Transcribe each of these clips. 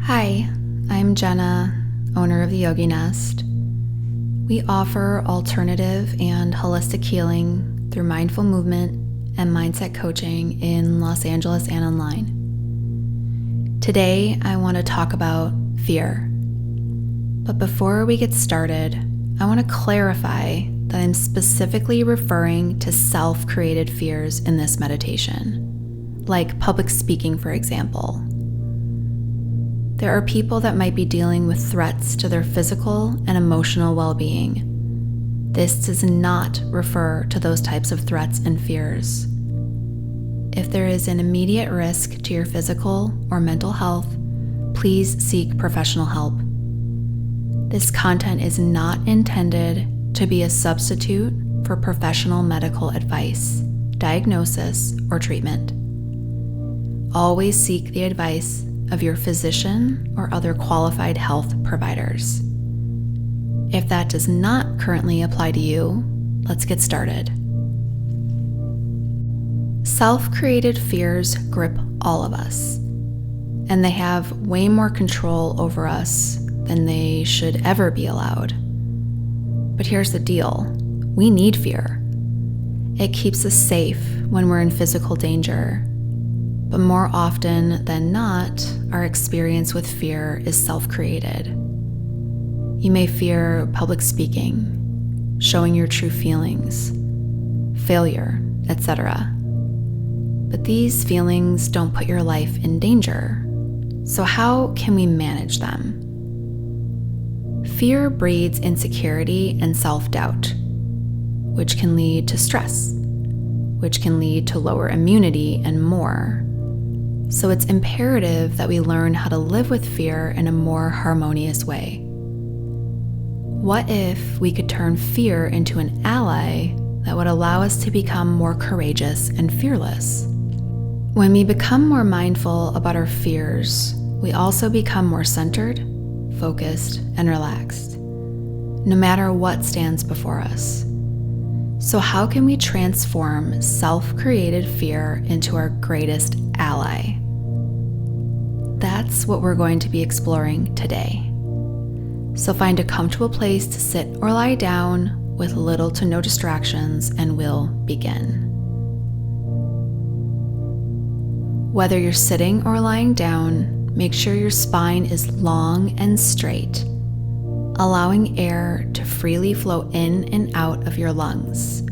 Hi, I'm Jenna, owner of the Yogi Nest. We offer alternative and holistic healing through mindful movement and mindset coaching in Los Angeles and online. Today, I want to talk about fear. But before we get started, I want to clarify that I'm specifically referring to self-created fears in this meditation, like public speaking, for example. There are people that might be dealing with threats to their physical and emotional well-being. This does not refer to those types of threats and fears. If there is an immediate risk to your physical or mental health, please seek professional help. This content is not intended to be a substitute for professional medical advice, diagnosis, or treatment. Always seek the advice of your physician or other qualified health providers. If that does not currently apply to you, let's get started. Self-created fears grip all of us, and they have way more control over us than they should ever be allowed. But here's the deal: we need fear. It keeps us safe when we're in physical danger. But more often than not, our experience with fear is self-created. You may fear public speaking, showing your true feelings, failure, etc. But these feelings don't put your life in danger. So how can we manage them? Fear breeds insecurity and self-doubt, which can lead to stress, which can lead to lower immunity and more. So it's imperative that we learn how to live with fear in a more harmonious way. What if we could turn fear into an ally that would allow us to become more courageous and fearless? When we become more mindful about our fears, we also become more centered, focused, and relaxed, no matter what stands before us. So how can we transform self-created fear into our greatest ally? That's what we're going to be exploring today. So find a comfortable place to sit or lie down with little to no distractions, and we'll begin. Whether you're sitting or lying down, make sure your spine is long and straight, allowing air to freely flow in and out of your lungs.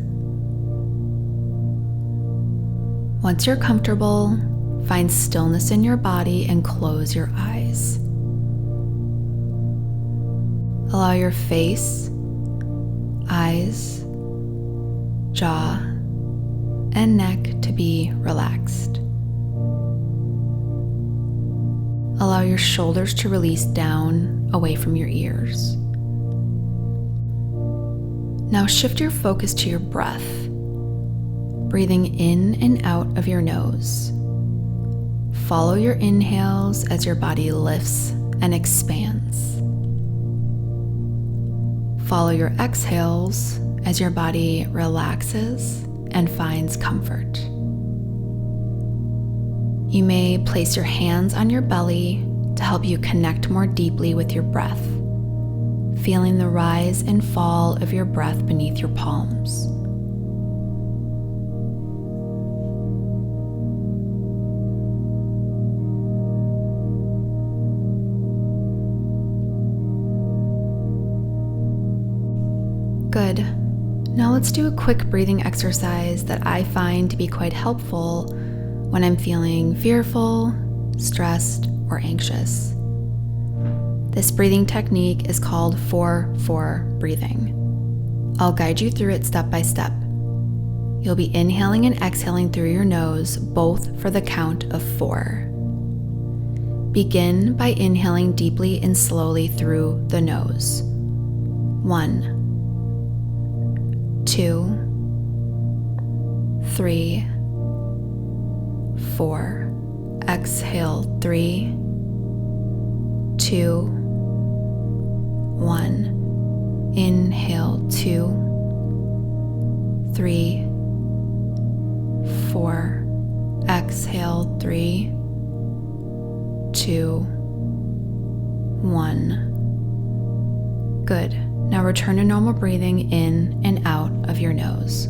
Once you're comfortable, find stillness in your body and close your eyes. Allow your face, eyes, jaw, and neck to be relaxed. Allow your shoulders to release down away from your ears. Now shift your focus to your breath, breathing in and out of your nose. Follow your inhales as your body lifts and expands. Follow your exhales as your body relaxes and finds comfort. You may place your hands on your belly to help you connect more deeply with your breath, feeling the rise and fall of your breath beneath your palms. Good. Now let's do a quick breathing exercise that I find to be quite helpful when I'm feeling fearful, stressed, or anxious. This breathing technique is called 4-4 breathing. I'll guide you through it step by step. You'll be inhaling and exhaling through your nose, both for the count of 4. Begin by inhaling deeply and slowly through the nose. 1, 2, 3, 4. Exhale 3, 2, 1. Inhale 2, 3, 4. Exhale 3, 2, 1. Good. Now return to normal breathing in and out of your nose.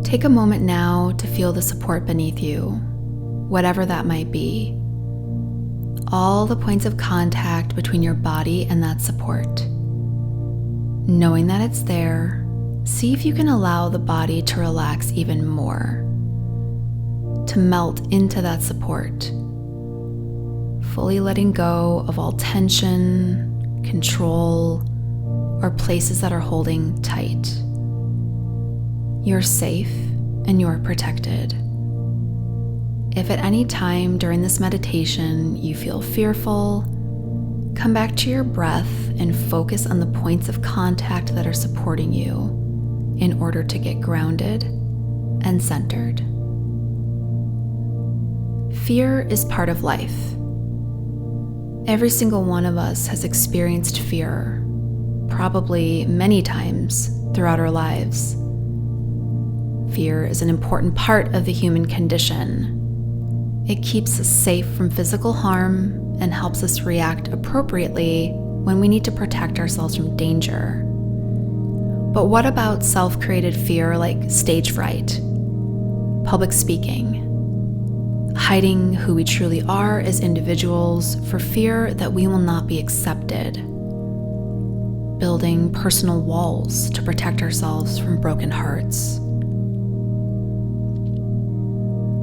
Take a moment now to feel the support beneath you, whatever that might be. All the points of contact between your body and that support. Knowing that it's there, see if you can allow the body to relax even more, to melt into that support, fully letting go of all tension, control, or places that are holding tight. You're safe and you're protected. If at any time during this meditation you feel fearful, come back to your breath and focus on the points of contact that are supporting you in order to get grounded and centered. Fear is part of life. Every single one of us has experienced fear, probably many times throughout our lives. Fear is an important part of the human condition. It keeps us safe from physical harm and helps us react appropriately when we need to protect ourselves from danger. But what about self-created fear like stage fright, public speaking, hiding who we truly are as individuals for fear that we will not be accepted, building personal walls to protect ourselves from broken hearts?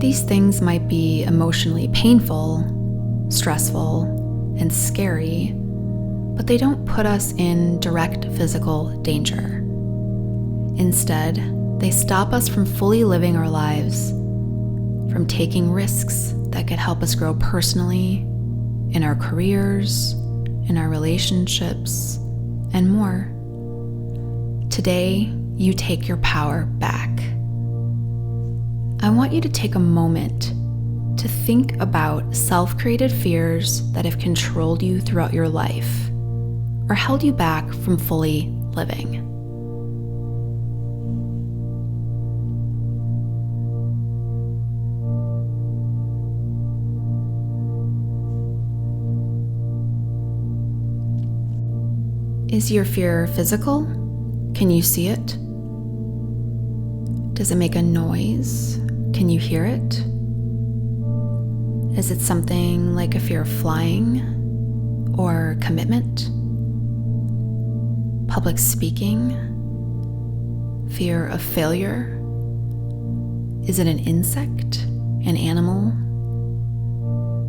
These things might be emotionally painful, stressful, and scary, but they don't put us in direct physical danger. Instead, they stop us from fully living our lives, from taking risks that could help us grow personally, in our careers, in our relationships, and more. Today, you take your power back. I want you to take a moment to think about self-created fears that have controlled you throughout your life or held you back from fully living. Is your fear physical? Can you see it? Does it make a noise? Can you hear it? Is it something like a fear of flying or commitment? Public speaking? Fear of failure? Is it an insect? An animal?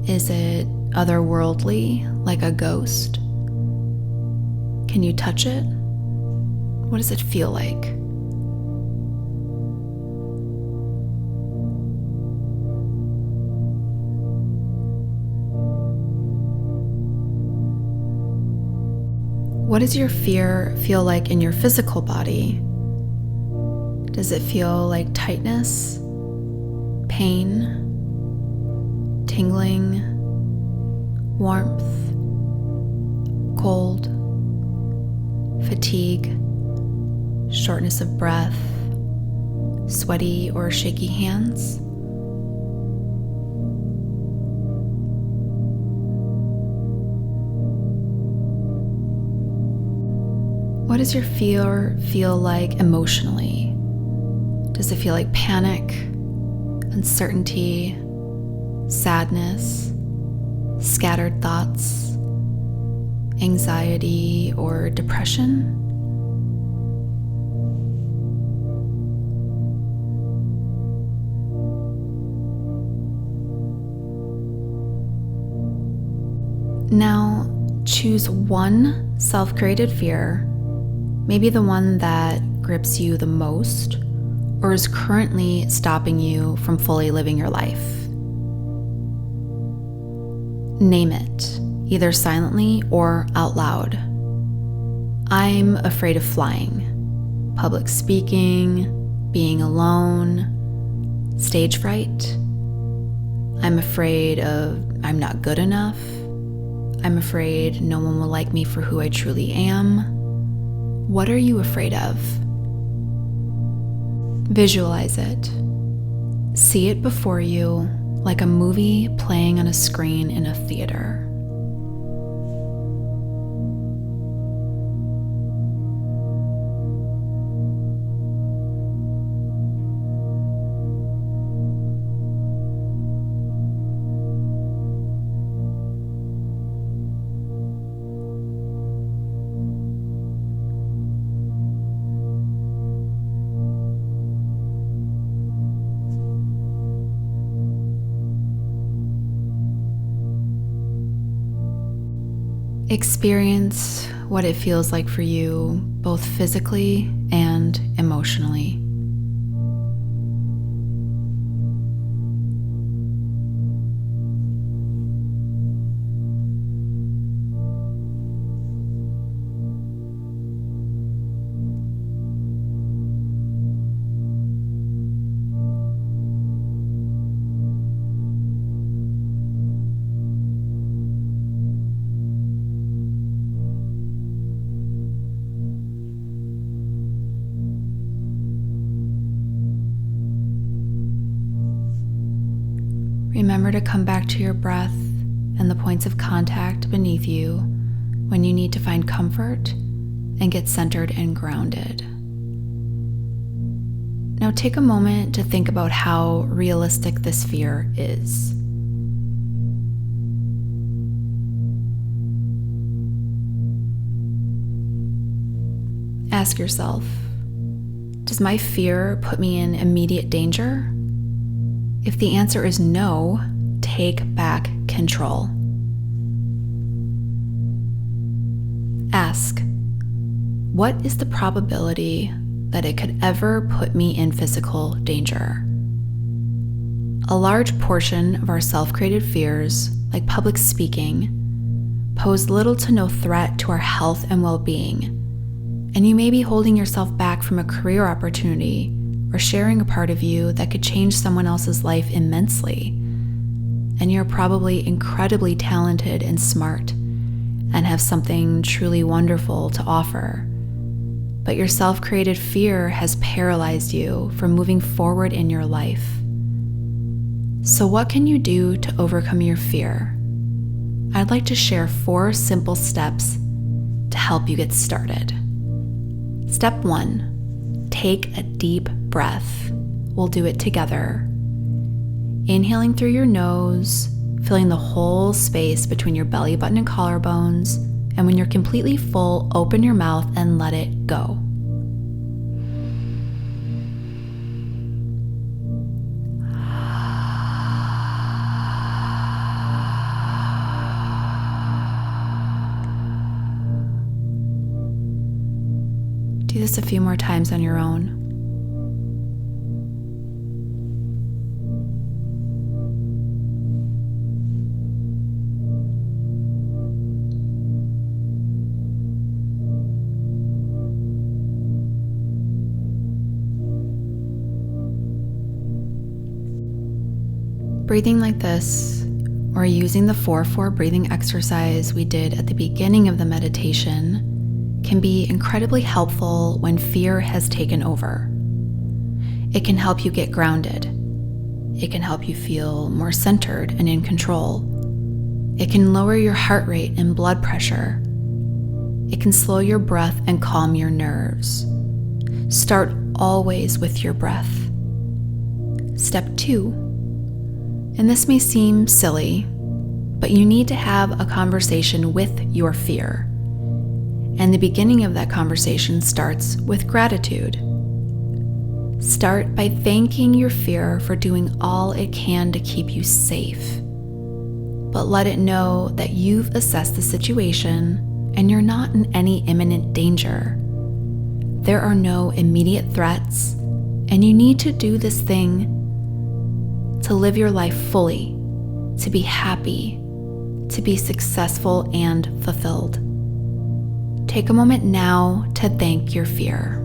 Is it otherworldly, like a ghost? Can you touch it? What does it feel like? What does your fear feel like in your physical body? Does it feel like tightness, pain, tingling, warmth, cold, fatigue, shortness of breath, sweaty or shaky hands? What does your fear feel like emotionally? Does it feel like panic, uncertainty, sadness, scattered thoughts, anxiety, or depression? Now, choose one self-created fear, maybe the one that grips you the most or is currently stopping you from fully living your life. Name it, either silently or out loud. I'm afraid of flying, public speaking, being alone, stage fright. I'm afraid of I'm not good enough. I'm afraid no one will like me for who I truly am. What are you afraid of? Visualize it. See it before you, like a movie playing on a screen in a theater. Experience what it feels like for you, both physically and emotionally. Remember to come back to your breath and the points of contact beneath you when you need to find comfort and get centered and grounded. Now take a moment to think about how realistic this fear is. Ask yourself, does my fear put me in immediate danger? If the answer is no, take back control. Ask, what is the probability that it could ever put me in physical danger? A large portion of our self-created fears, like public speaking, pose little to no threat to our health and well-being, and you may be holding yourself back from a career opportunity or sharing a part of you that could change someone else's life immensely. And you're probably incredibly talented and smart and have something truly wonderful to offer. But your self-created fear has paralyzed you from moving forward in your life. So what can you do to overcome your fear? I'd like to share 4 simple steps to help you get started. Step 1, take a deep breath. We'll do it together. Inhaling through your nose, filling the whole space between your belly button and collarbones, and when you're completely full, open your mouth and let it go. Do this a few more times on your own. Breathing like this, or using the 4-4 breathing exercise we did at the beginning of the meditation, can be incredibly helpful when fear has taken over. It can help you get grounded. It can help you feel more centered and in control. It can lower your heart rate and blood pressure. It can slow your breath and calm your nerves. Start always with your breath. Step 2. And this may seem silly, but you need to have a conversation with your fear. And the beginning of that conversation starts with gratitude. Start by thanking your fear for doing all it can to keep you safe. But let it know that you've assessed the situation and you're not in any imminent danger. There are no immediate threats, and you need to do this thing to live your life fully, to be happy, to be successful and fulfilled. Take a moment now to thank your fear.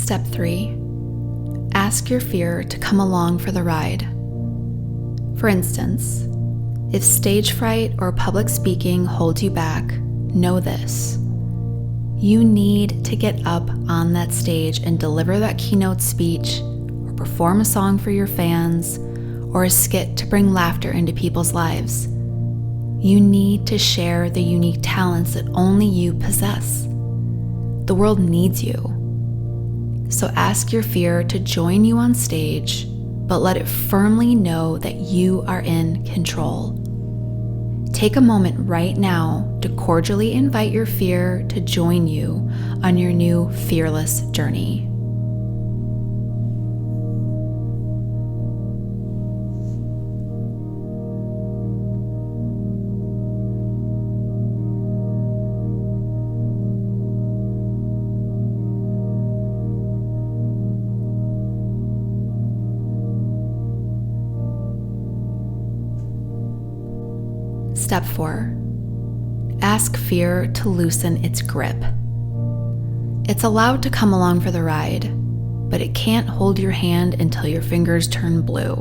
Step 3. Ask your fear to come along for the ride. For instance, if stage fright or public speaking holds you back, know this. You need to get up on that stage and deliver that keynote speech, or perform a song for your fans, or a skit to bring laughter into people's lives. You need to share the unique talents that only you possess. The world needs you. So ask your fear to join you on stage, but let it firmly know that you are in control. Take a moment right now to cordially invite your fear to join you on your new fearless journey. Step 4. Ask fear to loosen its grip. It's allowed to come along for the ride, but it can't hold your hand until your fingers turn blue.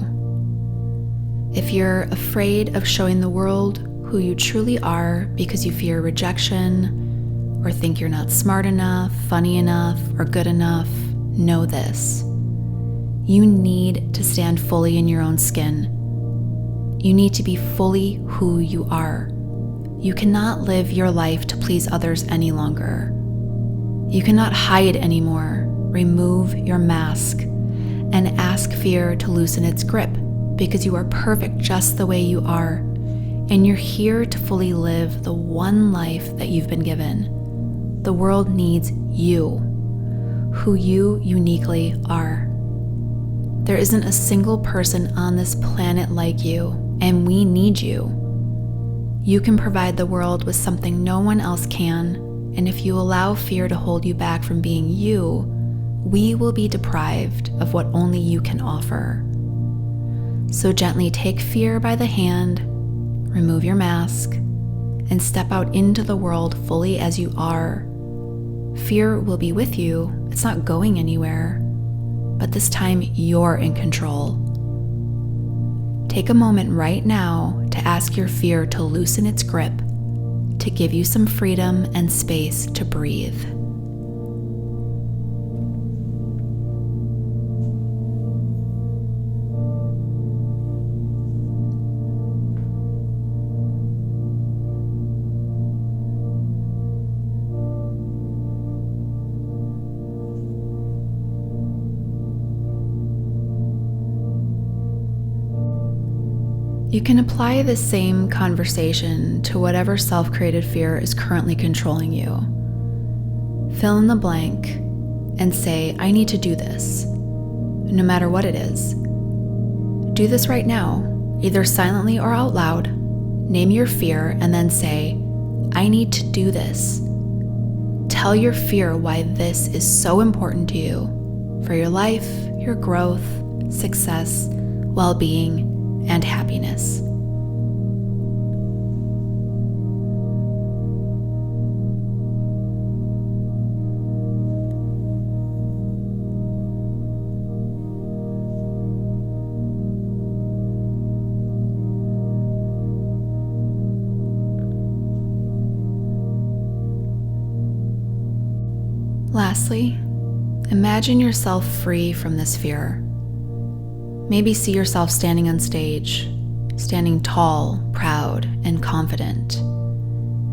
If you're afraid of showing the world who you truly are because you fear rejection, or think you're not smart enough, funny enough, or good enough, know this. You need to stand fully in your own skin. You need to be fully who you are. You cannot live your life to please others any longer. You cannot hide anymore. Remove your mask and ask fear to loosen its grip, because you are perfect just the way you are, and you're here to fully live the one life that you've been given. The world needs you, who you uniquely are. There isn't a single person on this planet like you, and we need you. You can provide the world with something no one else can, and if you allow fear to hold you back from being you, we will be deprived of what only you can offer. So gently take fear by the hand, remove your mask, and step out into the world fully as you are. Fear will be with you. It's not going anywhere, but this time you're in control. Take a moment right now to ask your fear to loosen its grip, to give you some freedom and space to breathe. You can apply this same conversation to whatever self-created fear is currently controlling you. Fill in the blank and say, I need to do this, no matter what it is. Do this right now, either silently or out loud. Name your fear and then say, I need to do this. Tell your fear why this is so important to you for your life, your growth, success, well-being, and happiness. Lastly, imagine yourself free from this fear. Maybe see yourself standing on stage, standing tall, proud, and confident,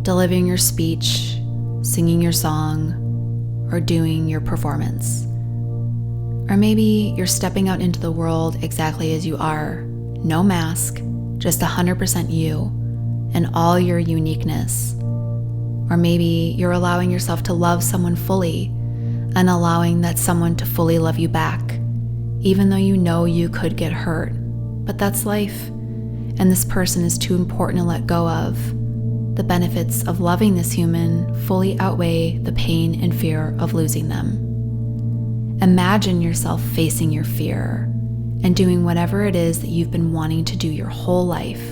delivering your speech, singing your song, or doing your performance. Or maybe you're stepping out into the world exactly as you are, no mask, just 100% you, and all your uniqueness. Or maybe you're allowing yourself to love someone fully, and allowing that someone to fully love you back, even though you know you could get hurt. But that's life, and this person is too important to let go of. The benefits of loving this human fully outweigh the pain and fear of losing them. Imagine yourself facing your fear and doing whatever it is that you've been wanting to do your whole life.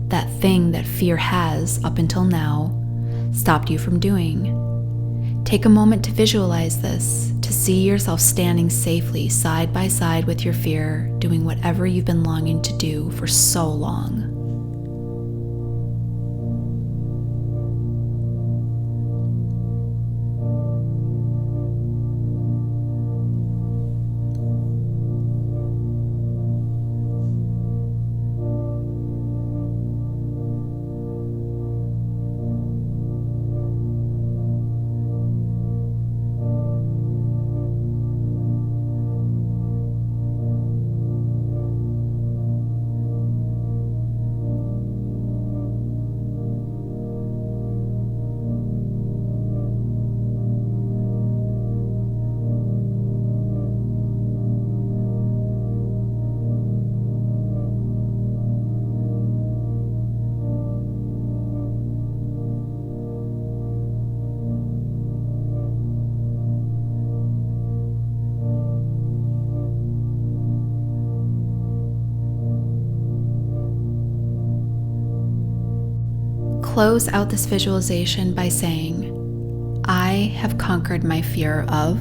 That thing that fear has, up until now, stopped you from doing. Take a moment to visualize this, to see yourself standing safely side by side with your fear, doing whatever you've been longing to do for so long. Close out this visualization by saying, I have conquered my fear of,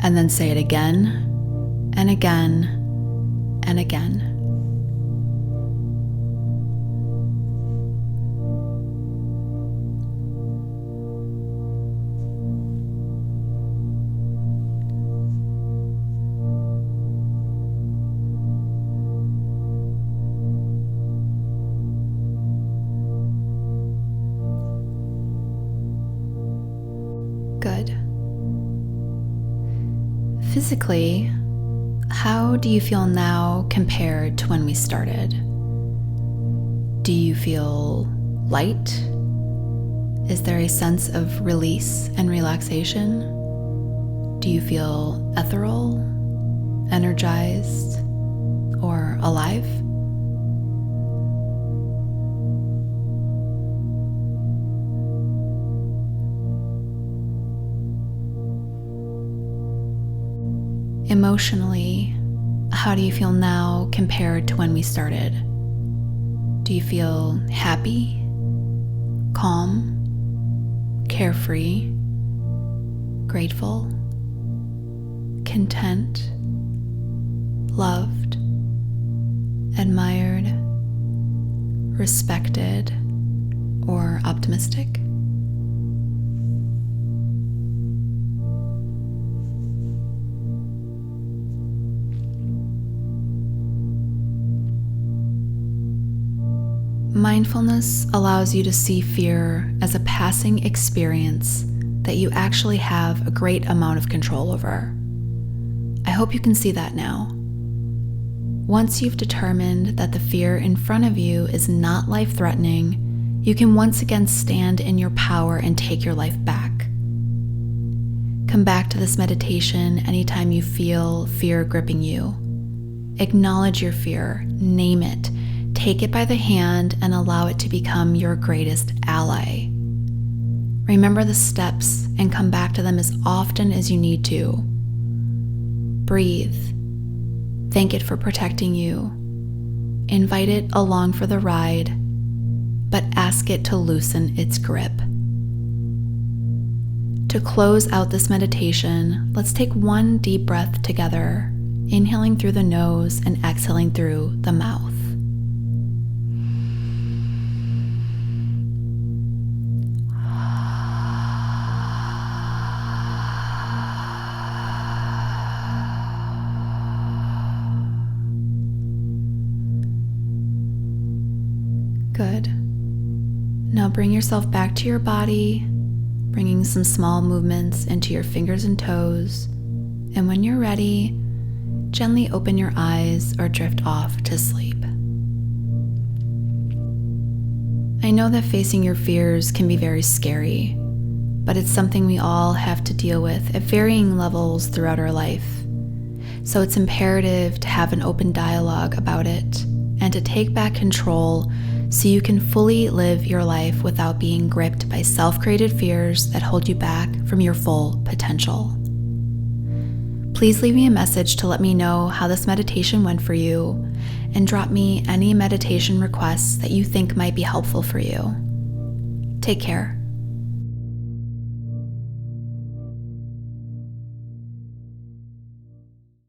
and then say it again and again and again. Good. Physically, how do you feel now compared to when we started? Do you feel light? Is there a sense of release and relaxation? Do you feel ethereal, energized, or alive? Emotionally, how do you feel now compared to when we started? Do you feel happy, calm, carefree, grateful, content, loved, admired, respected, or optimistic? Mindfulness allows you to see fear as a passing experience that you actually have a great amount of control over. I hope you can see that now. Once you've determined that the fear in front of you is not life-threatening, you can once again stand in your power and take your life back. Come back to this meditation anytime you feel fear gripping you. Acknowledge your fear, name it, take it by the hand and allow it to become your greatest ally. Remember the steps and come back to them as often as you need to. Breathe. Thank it for protecting you. Invite it along for the ride, but ask it to loosen its grip. To close out this meditation, let's take one deep breath together, inhaling through the nose and exhaling through the mouth. Good. Now bring yourself back to your body, bringing some small movements into your fingers and toes. And when you're ready, gently open your eyes or drift off to sleep. I know that facing your fears can be very scary, but it's something we all have to deal with at varying levels throughout our life. So it's imperative to have an open dialogue about it and to take back control so you can fully live your life without being gripped by self-created fears that hold you back from your full potential. Please leave me a message to let me know how this meditation went for you and drop me any meditation requests that you think might be helpful for you. Take care.